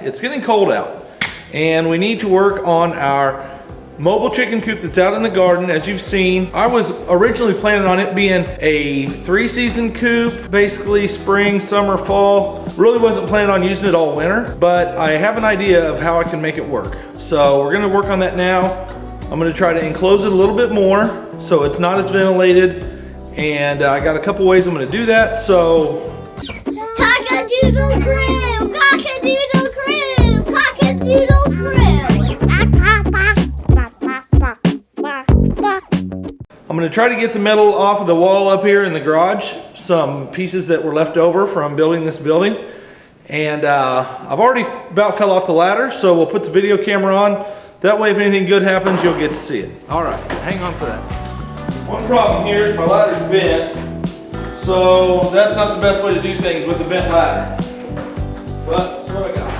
it's getting cold out and we need to work on our mobile chicken coop that's out in the garden. As you've seen, I was originally planning on it being a 3-season coop, basically spring, summer, fall. Really wasn't planning on using it all winter, but I have an idea of how I can make it work. So we're gonna work on that now. I'm gonna try to enclose it a little bit more so it's not as ventilated, and I got a couple ways I'm gonna do that. So Cockadoodle Crew! Cockadoodle Crew! Cockadoodle Crew! I'm gonna try to get the metal off of the wall up here in the garage, some pieces that were left over from building this building. And I've already about fell off the ladder, so we'll put the video camera on. That way if anything good happens, you'll get to see it. All right, hang on for that. One problem here is my ladder's bent, so that's not the best way to do things with the bent ladder. But that's what I got.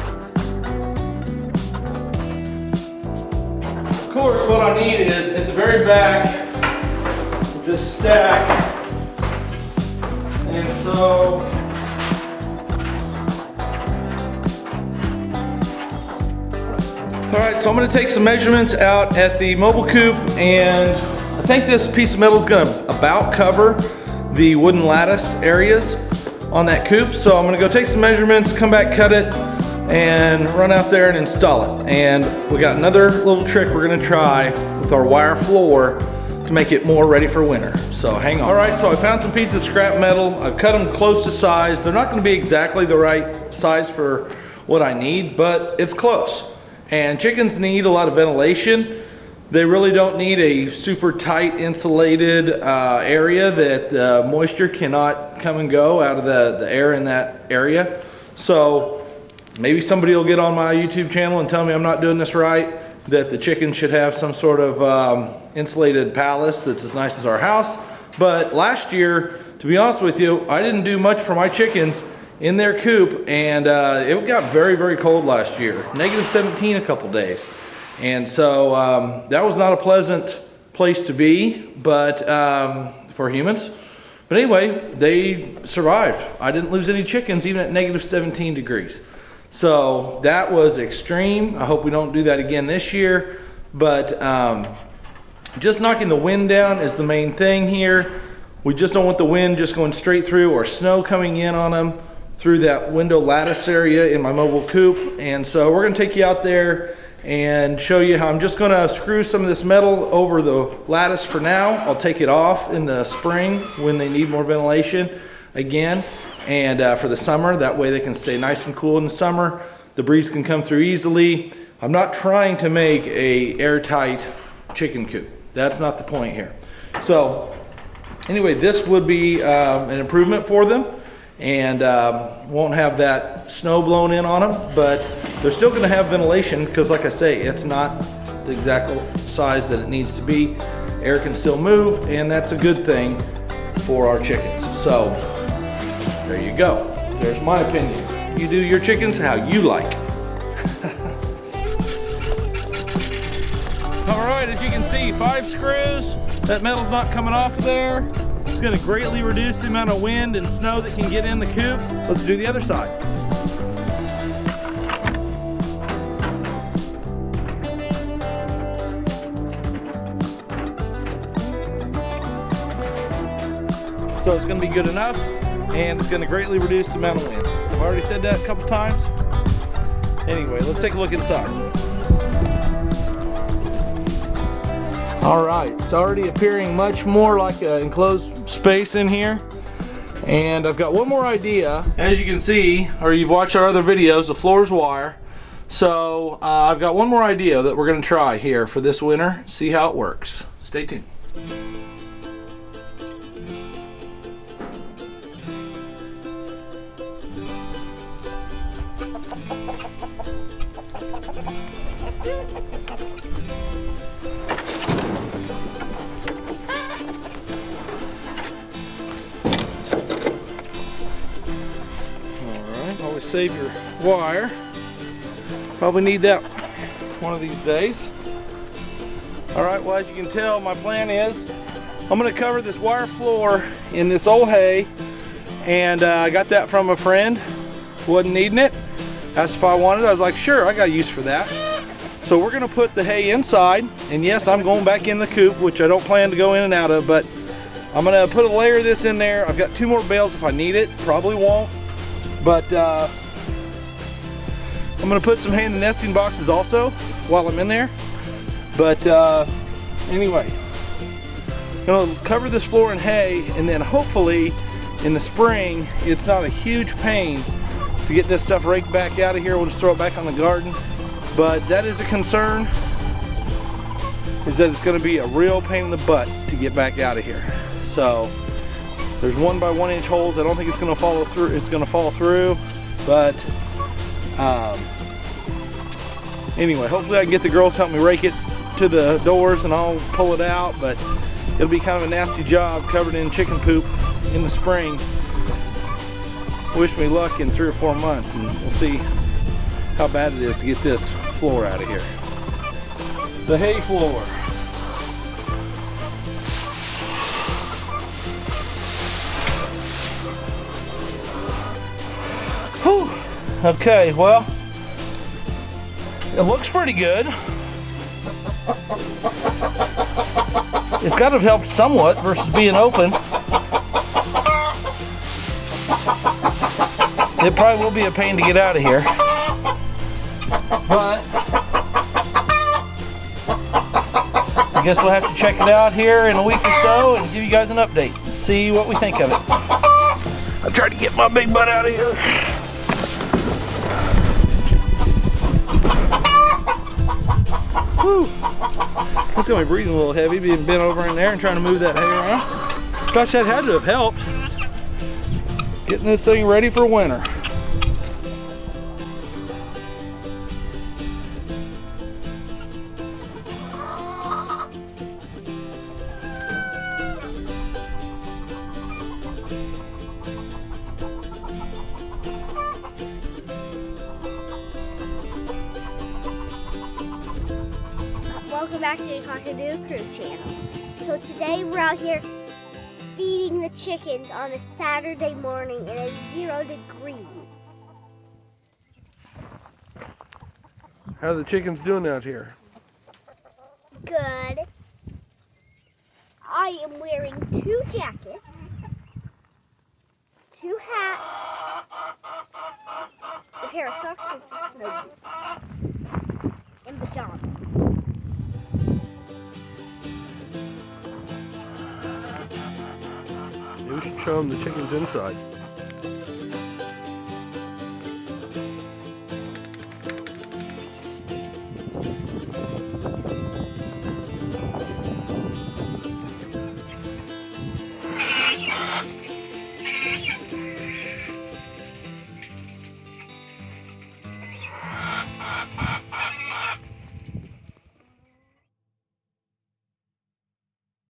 Of course, what I need is at the very back, this stack, and so all right, so I'm going to take some measurements out at the mobile coop, and I think this piece of metal is going to about cover the wooden lattice areas on that coop. So I'm going to go take some measurements, come back, cut it, and run out there and install it. And we got another little trick we're going to try with our wire floor to make it more ready for winter. So hang on. All right, so I found some pieces of scrap metal. I've cut them close to size. They're not gonna be exactly the right size for what I need, but it's close. And chickens need a lot of ventilation. They really don't need a super tight insulated area that moisture cannot come and go out of the air in that area. So maybe somebody will get on my YouTube channel and tell me I'm not doing this right, that the chickens should have some sort of insulated palace that's as nice as our house. But last year, to be honest with you, I didn't do much for my chickens in their coop, and it got very, very cold last year. -17 a couple days. And so that was not a pleasant place to be, but for humans. But anyway, they survived. I didn't lose any chickens even at -17 degrees. So that was extreme. I hope we don't do that again this year, but just knocking the wind down is the main thing here. We just don't want the wind just going straight through or snow coming in on them through that window lattice area in my mobile coop. And so we're gonna take you out there and show you how I'm just gonna screw some of this metal over the lattice for now. I'll take it off in the spring when they need more ventilation again. And for the summer, that way they can stay nice and cool in the summer. The breeze can come through easily. I'm not trying to make a airtight chicken coop. That's not the point here. So anyway, this would be an improvement for them, and won't have that snow blown in on them, but they're still gonna have ventilation because, like I say, it's not the exact size that it needs to be. Air can still move, and that's a good thing for our chickens. So there you go. There's my opinion. You do your chickens how you like. All right, as you can see, 5 screws. That metal's not coming off of there. It's gonna greatly reduce the amount of wind and snow that can get in the coop. Let's do the other side. So it's gonna be good enough, and it's gonna greatly reduce the amount of wind. I've already said that a couple times. Anyway, let's take a look inside. All right, it's already appearing much more like an enclosed space in here. And I've got one more idea. As you can see, or you've watched our other videos, the floor is wire. So I've got one more idea that we're gonna try here for this winter, see how it works. Stay tuned. Always save your wire. Probably need that one of these days. All right, well, as you can tell, my plan is I'm gonna cover this wire floor in this old hay, and I got that from a friend, wasn't needing it. Asked if I wanted it. I was like, sure, I got use for that. So we're gonna put the hay inside, and yes, I'm going back in the coop, which I don't plan to go in and out of, but I'm gonna put a layer of this in there. I've got 2 more bales if I need it. Probably won't, but I'm gonna put some hay in the nesting boxes also while I'm in there. But anyway, gonna cover this floor in hay, and then hopefully in the spring it's not a huge pain to get this stuff raked back out of here. We'll just throw it back on the garden. But that is a concern, is that it's going to be a real pain in the butt to get back out of here. So there's 1 by 1 inch holes. I don't think it's going to follow through. It's going to fall through, but anyway, hopefully I can get the girls to help me rake it to the doors and I'll pull it out. But it'll be kind of a nasty job covered in chicken poop in the spring. Wish me luck in 3 or 4 months, and we'll see how bad it is to get this floor out of here. The hay floor. Whew. Okay, well, it looks pretty good. It's got to have helped somewhat versus being open. It probably will be a pain to get out of here. But I guess we'll have to check it out here in a week or so and give you guys an update. See what we think of it. I tried to get my big butt out of here. Whew. That's got me breathing a little heavy, being bent over in there and trying to move that hay around. Gosh, that had to have helped. Getting this thing ready for winter. Welcome back to the Cockadoodle Crew channel. So today we're out here feeding the chickens on a Saturday morning and it's 0 degrees. How are the chickens doing out here? Good. I am wearing 2 jackets, 2 hats, a pair of socks and some snow boots, and pajamas. Maybe we should show them the chickens inside.